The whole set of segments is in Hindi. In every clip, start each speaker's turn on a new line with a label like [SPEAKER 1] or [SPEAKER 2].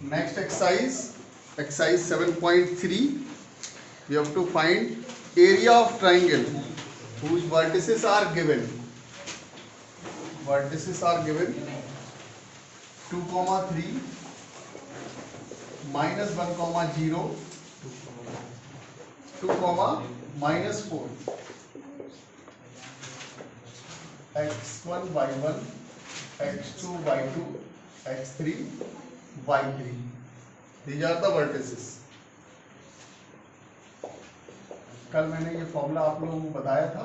[SPEAKER 1] Next exercise 7.3. We have to find area of triangle whose vertices are given. Vertices are given 2, 3, -1, 0, 2, -4, x1, y1, x2, y2, x3, y3. These are the vertices. कल मैंने ये फॉर्मूला आप लोगों को बताया था,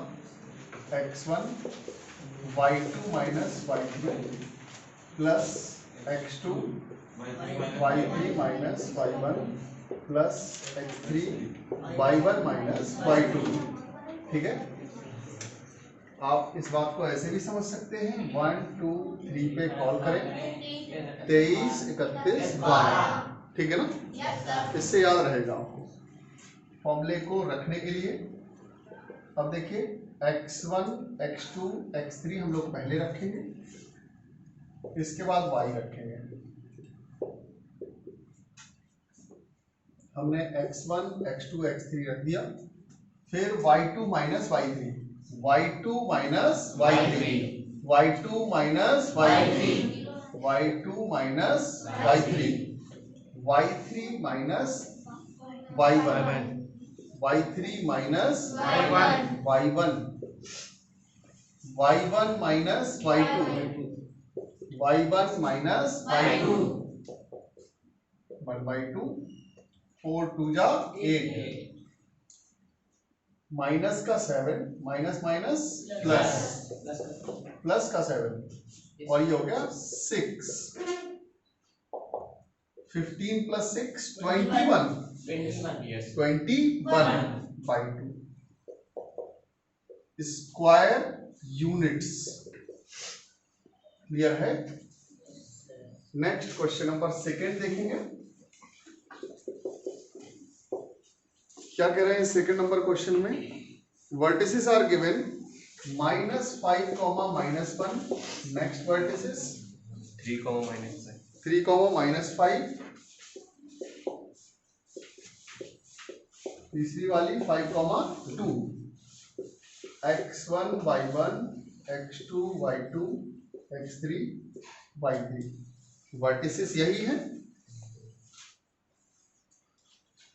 [SPEAKER 1] x1 y2 minus y3 plus x2 y3 minus y1 plus x3 y1 minus y2. ठीक है, आप इस बात को ऐसे भी समझ सकते हैं, 1, 2, 3 पे कॉल करें, 23, 31, 12. ठीक है ना, इससे याद रहेगा आपको फॉर्मूले को रखने के लिए. अब देखिए x1, x2, x3 हम लोग पहले रखेंगे, इसके बाद y रखेंगे. हमने x1, x2, x3 रख दिया, फिर y2 minus y3, y2 minus y3, y2 minus y3, y2 minus y3, y3 minus y1, y3 minus y1, y1 minus y2, y1 minus y2, 1/2, 4 2 जा 8, माइनस का 7, माइनस माइनस प्लस, प्लस का 7, और ये हो गया 6. 15 प्लस 6 21, 21/2 स्क्वायर यूनिट्स. क्लियर है. नेक्स्ट क्वेश्चन नंबर 2 देखेंगे. क्या कह रहे हैं सेकंड नंबर क्वेश्चन में, vertices are given -5, -1. Next vertices 3, -5. तीसरी वाली 5, 2. x1, y1, x2, y2, x3, y3. Vertices यही है.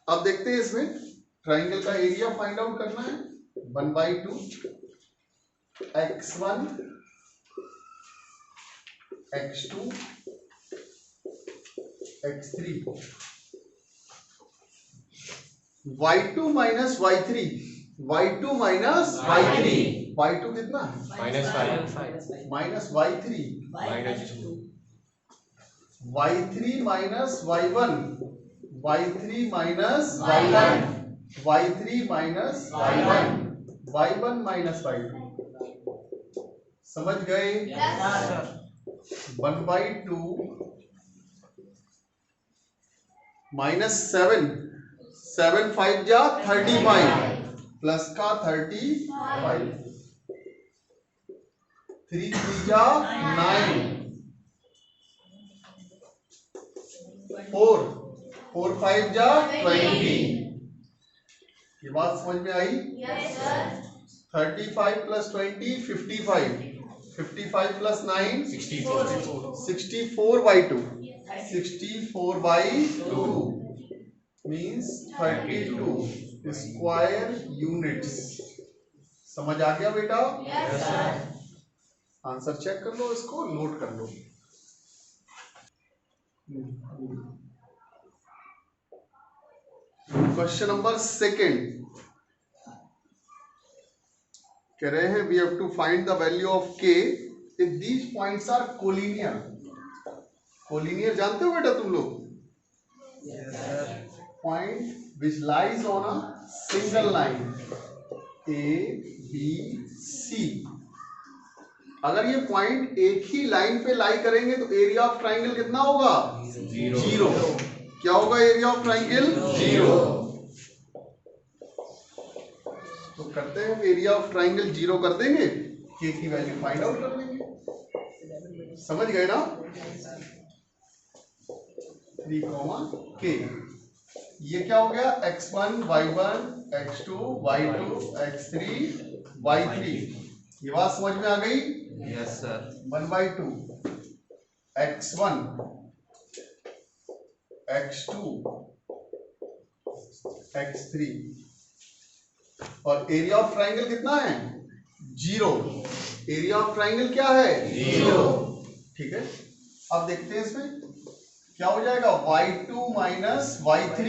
[SPEAKER 1] अब देखते हैं इसमें ट्राइंगल का एरिया फाइंड आउट करना है. 1/2 x1, x2, x3, y2 minus y3, y2 minus y3, y2 कितना है minus y3, y3 minus y1, y3 minus y1, y3 minus y1, y1 minus y2. समझ गए? 1/2 -7, 7 5 जा 35, प्लस का 35, 3 3 जा 9, 4 5 जा 20. ये बात समझ में आई? Yes sir. 35 plus 20 55, 55 plus 9 64/2, 64/2 means 32 square units. समझ आ गया बेटा? Yes sir. आंसर चेक कर लो, इसको नोट कर लो. क्वेश्चन नंबर 2 कह रहे हैं we have to find the value of k if these points are collinear. Collinear जानते हो बेटा तुम लोग? Point which lies on a single line a b c. अगर ये पॉइंट एक ही लाइन पे लाई करेंगे तो एरिया ऑफ ट्राइंगल कितना होगा? 0. क्या होगा एरिया ऑफ ट्राइंगल? 0. तो करते हैं एरिया ऑफ ट्राइंगल 0 कर देंगे, k की वैल्यू फाइंड आउट कर लेंगे. समझ गए ना? 3, k। ये क्या हो गया? x1 y1 x2 y2 x3 y3। ये बात समझ में आ गई?
[SPEAKER 2] Yes sir.
[SPEAKER 1] 1/2 x1 x2 x3 और एरिया ऑफ ट्राइंगल कितना है? 0। एरिया ऑफ ट्राइंगल क्या है? 0। ठीक है, अब देखते हैं इसमें क्या हो जाएगा। y2 minus y3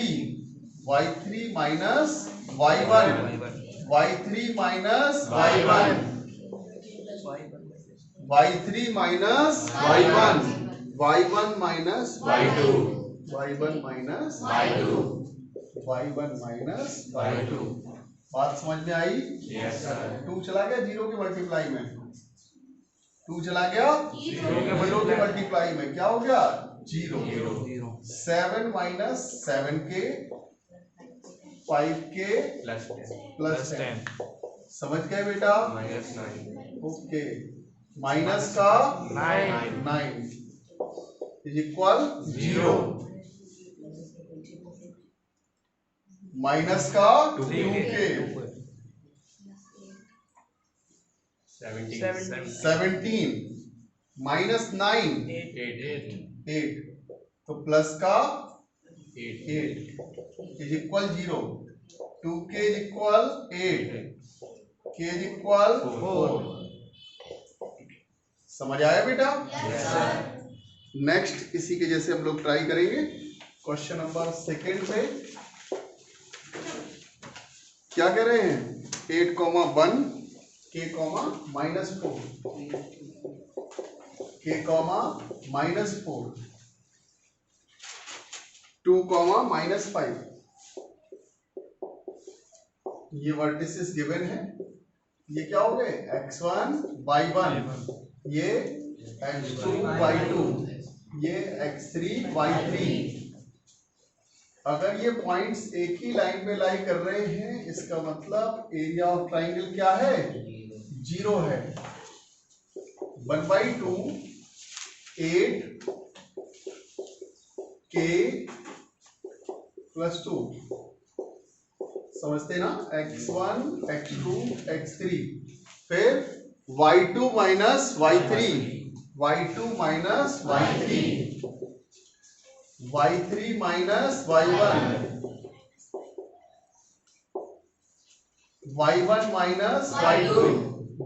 [SPEAKER 1] minus y1 y3 minus y1 y3 minus y1 y1 minus
[SPEAKER 2] y2
[SPEAKER 1] y1 minus y1 minus y2। बात समझ में आई?
[SPEAKER 2] Yes sir.
[SPEAKER 1] 2 चला गया 0 के मल्टीप्लाई में, 2 चला गया 0 के मल्टीप्लाई में, क्या हो गया? 0। 7 माइनस 7k 5k प्लस 10। समझ गए बेटा?
[SPEAKER 2] -9
[SPEAKER 1] ओके, माइनस का 9 इज इक्वल 0, माइनस का 2k 17 माइनस 9 8 तो प्लस का 8 is equal 0, 2k is equal 8 k is equal 4। समझ आया बेटा?
[SPEAKER 2] Yes sir.
[SPEAKER 1] नेक्स्ट इसी के जैसे हम लोग ट्राई करेंगे। क्वेश्चन नंबर 2 पे क्या कह रहे हैं? 8, 1 k, -4 k, -4 2, -5। ये वर्टिसेस गिवन है। ये क्या हो गए? x1 y1, ये x2 y2, ये x3 y3। अगर ये पॉइंट्स एक ही लाइन में लाई कर रहे हैं, इसका मतलब एरिया ऑफ ट्राइंगल क्या है? 0 है। 1/2 8 k प्लस 2। समझते ना? x1 x2 x3 फिर y2 minus y3 y2 minus y3 y3 minus y1 y1 minus y2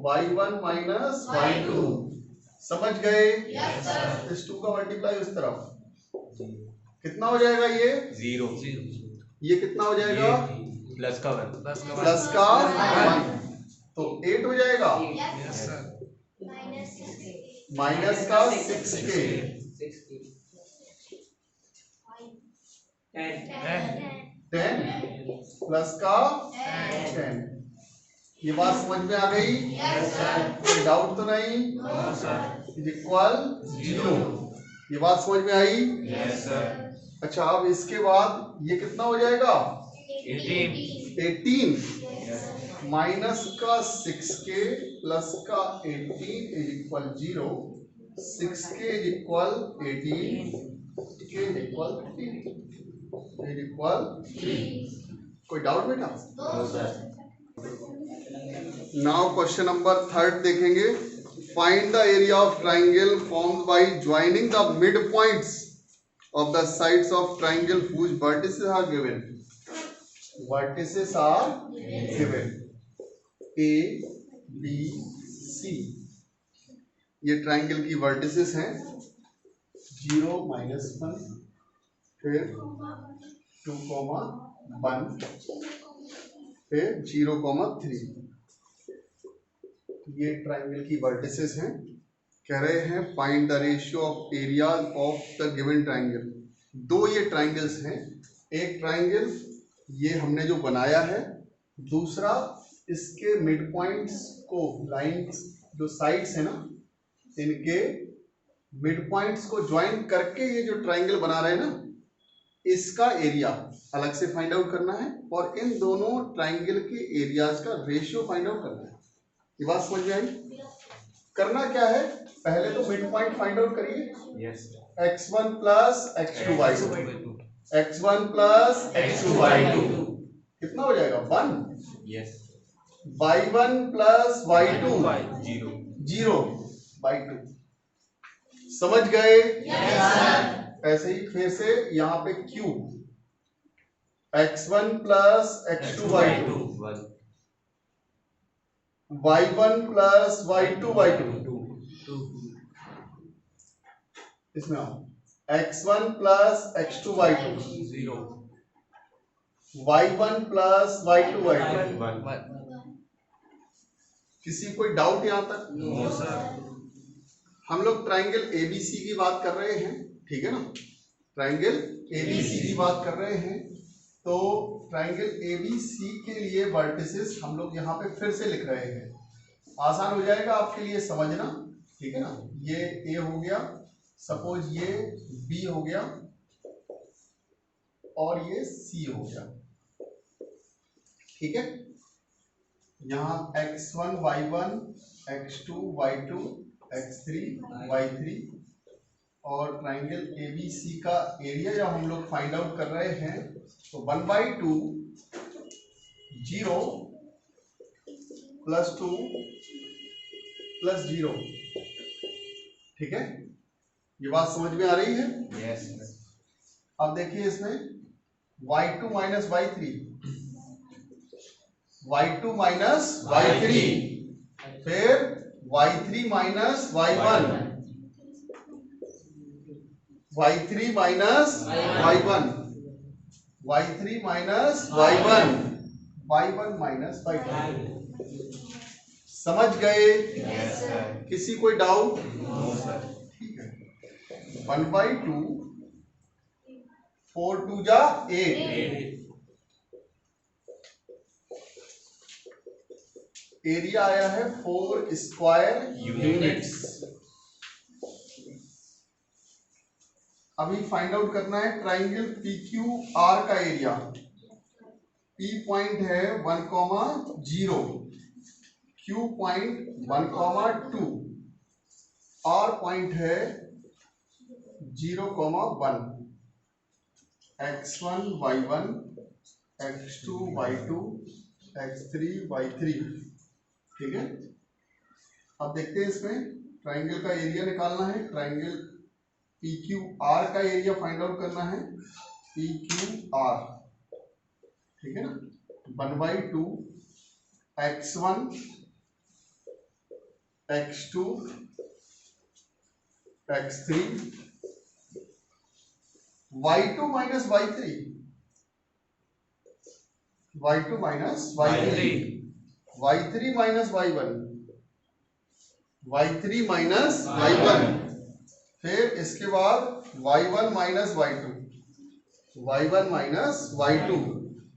[SPEAKER 1] y1 minus y2। समझ गए?
[SPEAKER 2] Yes sir.
[SPEAKER 1] इस 2 का मल्टीप्लाई उस तरफ कितना हो जाएगा? ये
[SPEAKER 2] 0
[SPEAKER 1] ये कितना हो जाएगा?
[SPEAKER 2] प्लस का 1
[SPEAKER 1] प्लस का 1 तो 8 हो जाएगा।
[SPEAKER 2] Yes sir.
[SPEAKER 1] माइनस का 6k 10 प्लस का 10। ये बात समझ में आ गई? कोई डाउट तो नहीं? Is equal 0। ये बात समझ में आई?
[SPEAKER 2] Yes sir.
[SPEAKER 1] अच्छा, अब इसके बाद ये कितना हो जाएगा? 18 माइनस का 6k प्लस का 18 is equal 0। 6k is equal 18 k is equal 3। कोई डाउट बेटा?
[SPEAKER 2] No sir.
[SPEAKER 1] Now question number 3 देखेंगे। Find the area of triangle formed by joining the midpoints of the sides of triangle whose vertices are given. Vertices are given A, B, C। ये ट्राइंगल की वर्टिसेस हैं 0, -1 फिर 2, 1 फिर 0, 3। ये ट्राइंगल की वर्टिसेस हैं। कह रहे हैं find the ratio of area of the given triangle. 2 ये ट्राइंगल्स हैं। एक ट्राइंगल ये हमने जो बनाया है, दूसरा इसके मिड पॉइंट्स को लाइंस जो साइड्स है ना, इनके मिड पॉइंट्स को ज्वाइन करके ये जो ट्राइंगल बना रहे हैं ना, इसका एरिया अलग से फाइंड आउट करना है और इन दोनों ट्राइंगल के एरियाज का रेशियो फाइंड आउट करना है। ये बात समझ में आई? करना क्या है? पहले तो मिड पॉइंट फाइंड आउट करिए।
[SPEAKER 2] Yes.
[SPEAKER 1] x1 plus x2 y2, x1 plus x2 y2 कितना हो जाएगा 1,
[SPEAKER 2] Yes.
[SPEAKER 1] y1 plus y2
[SPEAKER 2] Zero.
[SPEAKER 1] 0 by 2। समझ गए?
[SPEAKER 3] Yes,
[SPEAKER 1] ऐसे ही फिर से यहाँ पे q x1 plus x2 y2,
[SPEAKER 2] One.
[SPEAKER 1] y1 plus y2 y2
[SPEAKER 2] Two.
[SPEAKER 1] इसमें आओ, x1 plus x2 y2,
[SPEAKER 2] Zero.
[SPEAKER 1] y1 plus y2 y2।
[SPEAKER 2] One.
[SPEAKER 1] किसी कोई डाउट यहाँ तक?
[SPEAKER 2] No, sir.
[SPEAKER 1] हम लोग ट्राइंगल एबीसी की बात कर रहे हैं, ठीक है ना? ट्राइंगल एबीसी की बात कर रहे हैं, तो ट्राइंगल एबीसी के लिए वर्टिसेस हम लोग यहाँ पे फिर से लिख रहे हैं। आसान हो जाएगा आपके लिए समझना, ठीक है ना? ये ए हो गया, सपोज ये बी हो गया और ये सी हो गया, ठीक है? यहाँ x1 y1 x2 y2 x3 y3 और ट्राइंगल ABC का एरिया जब हम लोग फाइंड आउट कर रहे हैं तो 1/2 0 प्लस 2 प्लस 0, ठीक है? ये बात समझ में आ रही है?
[SPEAKER 2] Yes, sir.
[SPEAKER 1] अब देखिए इसमें y2 minus y3, y2 minus y3, फिर y3 minus y1, y3 minus y1, y3 minus y1, y1 minus y2। समझ गए?
[SPEAKER 2] Yes, sir.
[SPEAKER 1] किसी कोई डाउट?
[SPEAKER 2] No, sir.
[SPEAKER 1] ठीक है। 1/2 4 2 जा 8,
[SPEAKER 2] Eight.
[SPEAKER 1] एरिया आया है 4 स्क्वायर यूनिट्स। अभी फाइंड आउट करना है ट्राइंगल PQR का एरिया। P पॉइंट है 1,0, Q पॉइंट 1,2, R पॉइंट है 0,1, x1 y1 x2 y2 x3 y3, ठीक है? अब देखते हैं इसमें ट्राइंगल का एरिया निकालना है, ट्राइंगल PQR का एरिया फाइंड आउट करना है, PQR, ठीक है ना? 1/2 x1 x2 x3 y2 minus y3, y2 minus y3, y3 minus y1, y3 minus y1, फिर इसके बाद y1 minus y2, y1 minus y2।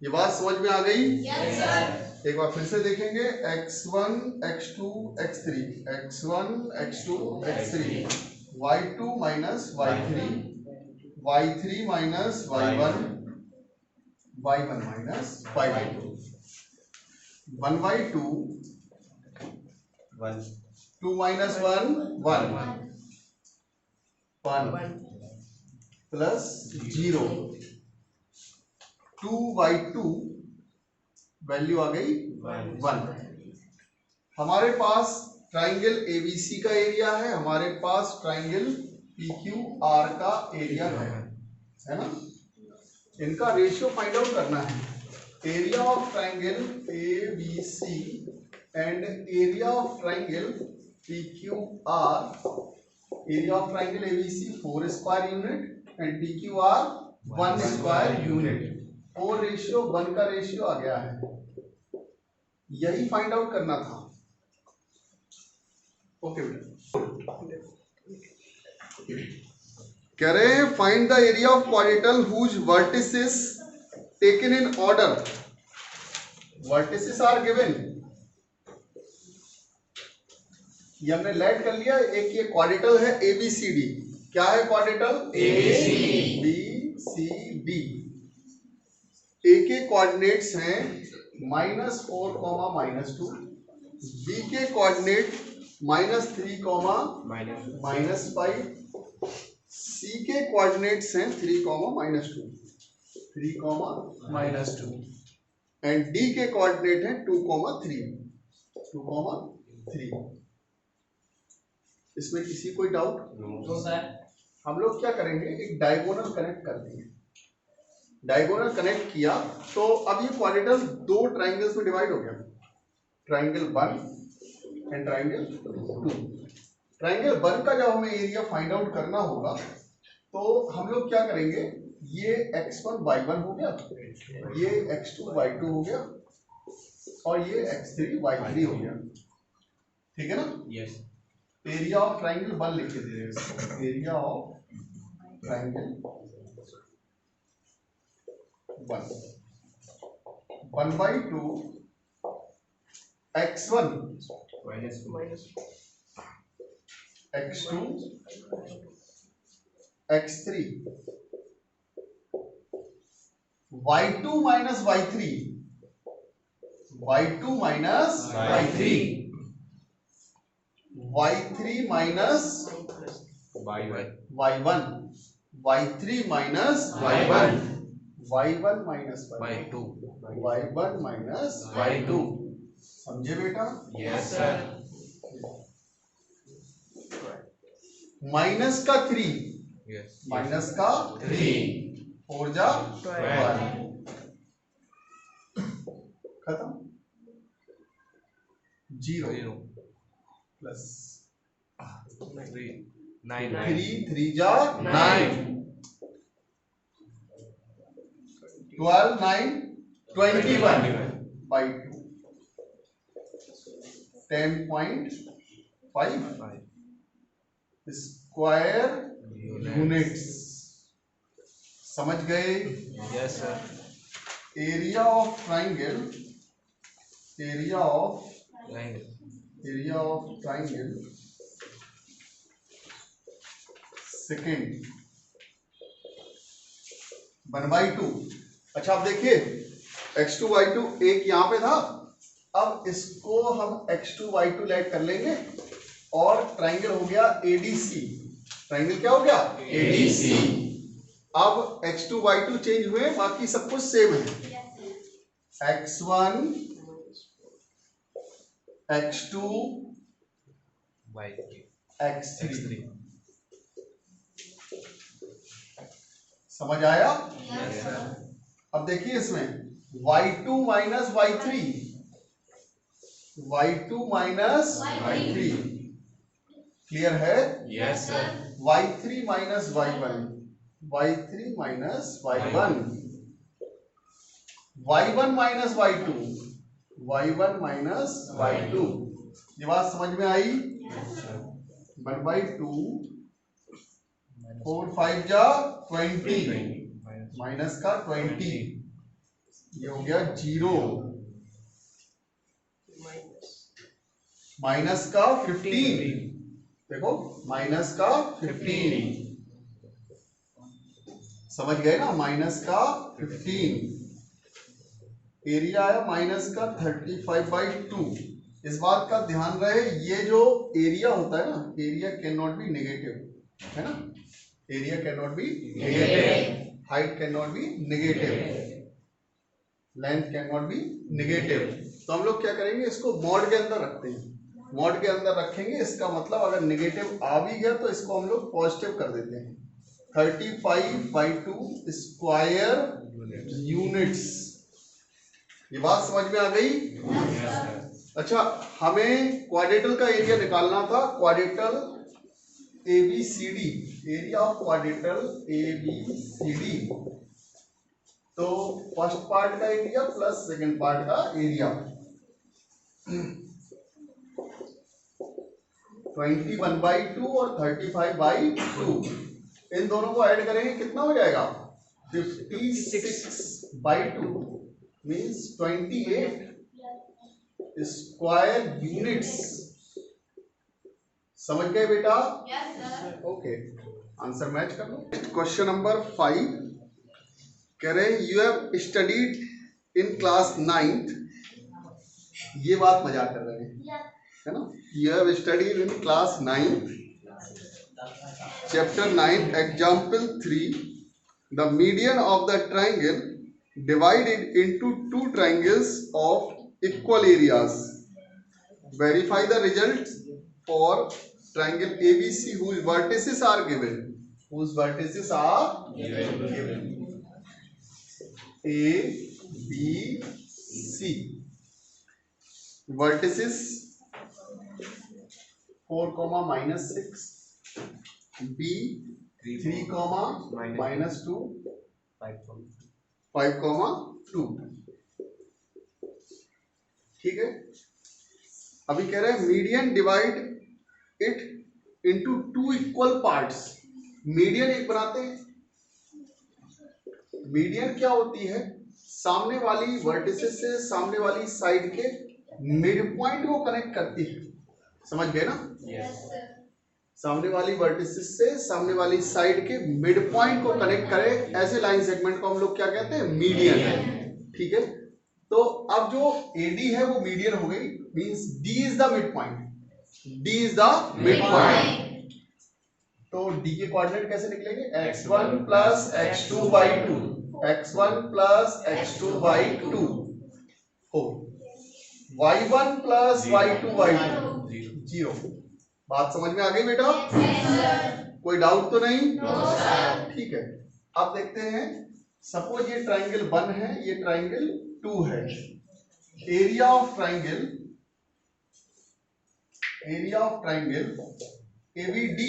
[SPEAKER 1] ये बात समझ में आ गई?
[SPEAKER 3] yes, sir.
[SPEAKER 1] एक बार फिर से देखेंगे, x1 x2 x3, x1 x2 x3, y2 minus y3, y3 minus y1, y1 minus y2। 1/2
[SPEAKER 2] One.
[SPEAKER 1] 2 minus 1 1 1 plus 0, 2/2 value आ गई 1। हमारे पास ट्राइंगल ABC का एरिया है, हमारे पास ट्राइंगल PQR का एरिया है ना? इनका रेशियो फाइंड आउट करना है। Area of triangle ABC and area of triangle PQR, area of triangle ABC 4 square unit and PQR 1 square unit. 4:1 का रेशियो आ गया है, यही फाइंड आउट करना था। ओके बेटा, कह रहे हैं find the area of quadrilateral whose vertices taken in order, vertices are given. ये हमने लेट कर लिया। एक ये क्वाड्रेटल है ABCD। क्या है क्वाड्रेटल? ABCD। A के कोऑर्डिनेट्स हैं -4, -2, B के कोऑर्डिनेट -3,
[SPEAKER 2] Minus.
[SPEAKER 1] -5, सी के कोऑर्डिनेट्स हैं 3, -2, 3,
[SPEAKER 2] -2
[SPEAKER 1] एंड डी के कोऑर्डिनेट हैं 2, 3, 3। इसमें किसी कोई डाउट?
[SPEAKER 2] तो सर
[SPEAKER 1] हम लोग क्या करेंगे, एक डायगोनल कनेक्ट कर देंगे। डायगोनल कनेक्ट किया तो अब ये क्वाड्रेटल 2 ट्राइंगल्स में डिवाइड हो गया, ट्राइंगल 1 एंड ट्राइंगल 2। ट्राइंगल 1 का जब हमें एरिया फाइंड आउट करना होगा तो हम लोग क्या करेंगे, ये x1 y1 हो गया, ये x2 y2 हो गया और ये x3 y3 हो गया, ठीक है ना।
[SPEAKER 2] यस
[SPEAKER 1] एरिया ऑफ ट्राइंगल 1 लिख के दे रहे हैं, area of triangle 1/2 x1 x2 x3 y2 minus y3 y2 minus y3 y3 minus y1 y3 minus y1 y1 minus y2 y1 minus y2। समझे बेटा?
[SPEAKER 2] यस सर
[SPEAKER 1] माइनस का 3,
[SPEAKER 2] यस
[SPEAKER 1] माइनस का 3 4 जा 12 खत्म। 0 प्लस 3 3 जा 9 12 9 21 by 2 10.5 स्क्वायर यूनिट्स। समझ गए?
[SPEAKER 2] Yes sir
[SPEAKER 1] area of triangle, area of triangle second 1/2। अच्छा अब देखिए x2 y2 एक यहाँ पे था, अब इसको हम x2 y2 लेट कर लेंगे और ट्राइंगल हो गया ADC। ट्राइंगल क्या हो गया? ADC। अब x2 y2 चेंज हुए, बाकी सब कुछ सेम है। x1 x2 x3 समझ आया?
[SPEAKER 2] यस सर
[SPEAKER 1] अब देखिए इसमें y2 minus y3 y2 minus y3 clear है?
[SPEAKER 2] Yes sir
[SPEAKER 1] y3 minus y1 y3 minus y1 y1 minus y2 y1 minus y2। ये बात समझ में आई? 1/2 4 5 जा 20 माइनस का 20, ये हो गया 0 माइनस का 15। देखो माइनस का 15 समझ गए ना, माइनस का 15। एरिया आया माइनस का 35/2। इस बात का ध्यान रहे, ये जो एरिया होता है ना, area can not be negative, है ना। Area can not be negative, height can not be negative, length can not be negative. तो हम लोग क्या करेंगे, इसको मॉड के अंदर रखते हैं। मॉड के अंदर रखेंगे, इसका मतलब अगर नेगेटिव आ भी गया तो इसको हम लोग पॉजिटिव कर देते हैं। 35/2 स्क्वायर यूनिट्स। ये बात समझ में आ गई? अच्छा हमें क्वाड्रेटल का एरिया निकालना था, quadrilateral ABCD, area of quadrilateral ABCD। तो फर्स्ट पार्ट का एरिया प्लस सेकंड पार्ट का एरिया 21/2 और 35/2, इन दोनों को ऐड करेंगे कितना हो जाएगा? 56/2 मीन्स 28 स्क्वायर यूनिट्स। समझ गए बेटा?
[SPEAKER 3] Yes sir.
[SPEAKER 1] Okay, answer match कर लो। क्वेश्चन नंबर 5 कह रहे you have studied in class 9th। ये बात मजाक कर रहे हैं, है ना। You have studied in class 9th Chapter 9, Example 3. The median of the triangle divided into two triangles of equal areas. Verify the results for triangle ABC whose vertices are given. Whose vertices are given. A, B, C. Vertices 4, -6. B 3, -2. 5, 2. ठीक है। अभी कह रहे हैं median divide it into two equal parts. Median एक बनाते हैं। मीडियन क्या होती है? सामने वाली वर्टिसेस से सामने वाली साइड के मिड पॉइंट को कनेक्ट करती है। समझ गए ना? सामने वाली वर्टिसेस से सामने वाली साइड के मिड पॉइंट को कनेक्ट करे ऐसे लाइन सेगमेंट को हम लोग क्या कहते हैं? मीडियन। ठीक है। तो अब जो AD है वो मीडियन हो गई, means D is the mid point. D is the mid point. तो D के कोऑर्डिनेट कैसे निकलेंगे? x1 plus x2 by 2, x1 plus x2 by 2 हो, y1 प्लस y2 बाई 2 0। बात समझ में आ गई बेटा? कोई डाउट तो नहीं? ठीक है। अब देखते हैं, सपोज ये ट्राइंगल 1 है, ये ट्राइंगल 2 है। एरिया ऑफ ट्राइंगल ABD,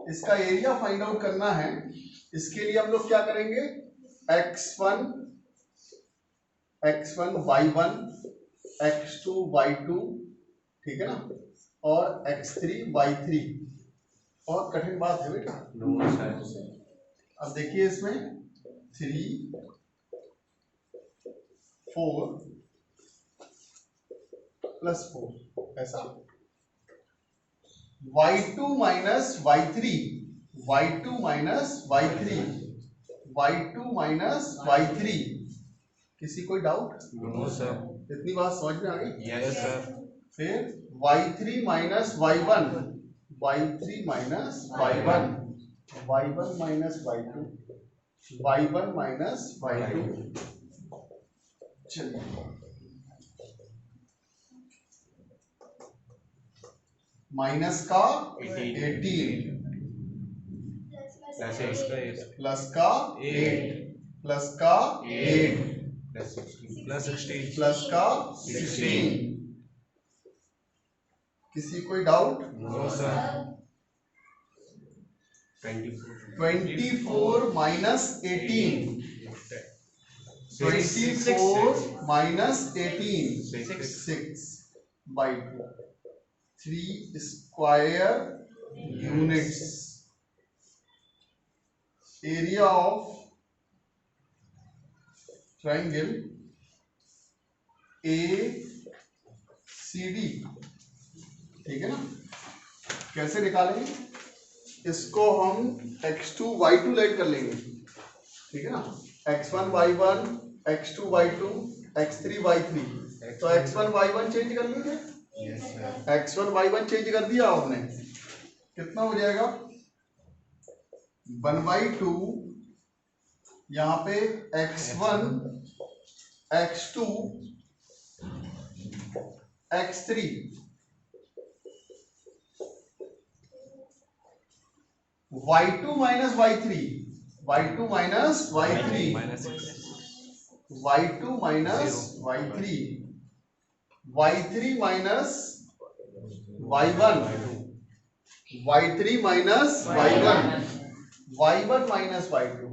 [SPEAKER 1] इसका एरिया फाइंड आउट करना है। इसके लिए हम लोग क्या करेंगे? x1 y1, x2 y2, ठीक है ना, और x3 y3। बहुत कठिन बात है बेटा। अब देखिए इसमें 3 4 प्लस 4 ऐसा। y2 minus y3, y2 minus y3, y2 minus y3। किसी कोई डाउट?
[SPEAKER 2] No sir.
[SPEAKER 1] इतनी बात समझ में आ गई?
[SPEAKER 2] Yes sir.
[SPEAKER 1] फिर y3 minus y1, y3 minus y1, y1 minus y2, y1 minus y2। चलिए, माइनस का 18, प्लस का 8, प्लस का 8,
[SPEAKER 2] प्लस 16,
[SPEAKER 1] प्लस का 16। किसी कोई doubt?
[SPEAKER 2] No sir.
[SPEAKER 1] 24 minus 18, 24 minus 18 6 by 2, 3 square units. Area of triangle ACD, ठीक है ना। कैसे निकालेंगे? इसको हम x2 y2 लेट कर लेंगे, ठीक है ना। x1 y1, x2 y2, x3 y3। तो x1 y1 चेंज कर लीजिए। x1 y1 चेंज कर दिया आपने, कितना हो जाएगा? 1/2। यहाँ पे x1 x2 x3, y2 minus y3, y2 minus y3, y2 minus y3, y3 minus y1, y3 minus y1, y1 minus y2,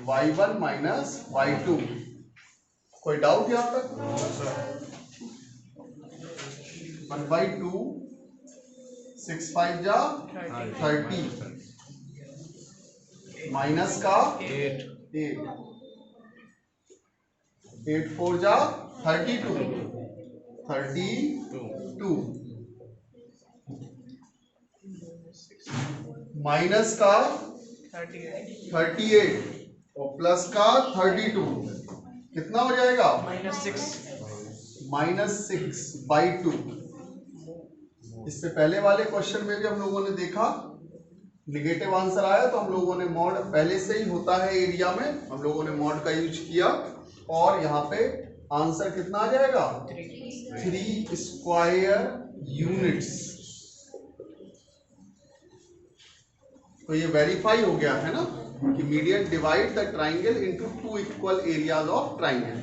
[SPEAKER 1] y1 minus y2। कोई डाउट यहाँ तक? 1/2, 6 5 जा 30, माइनस का 8, 8 4 जा 32, 32, माइनस का 38 और प्लस का 32, कितना हो जाएगा? -6/2। इससे पहले वाले क्वेश्चन में भी हम लोगों ने देखा निगेटिव आंसर आया तो हम लोगों ने मॉड पहले से ही होता है एरिया में, हम लोगों ने मॉड का यूज किया और यहाँ पे आंसर कितना आ जाएगा 3 स्क्वायर यूनिट्स। तो ये वेरीफाई हो गया है ना कि median divide the triangle into 2 equal areas of triangle.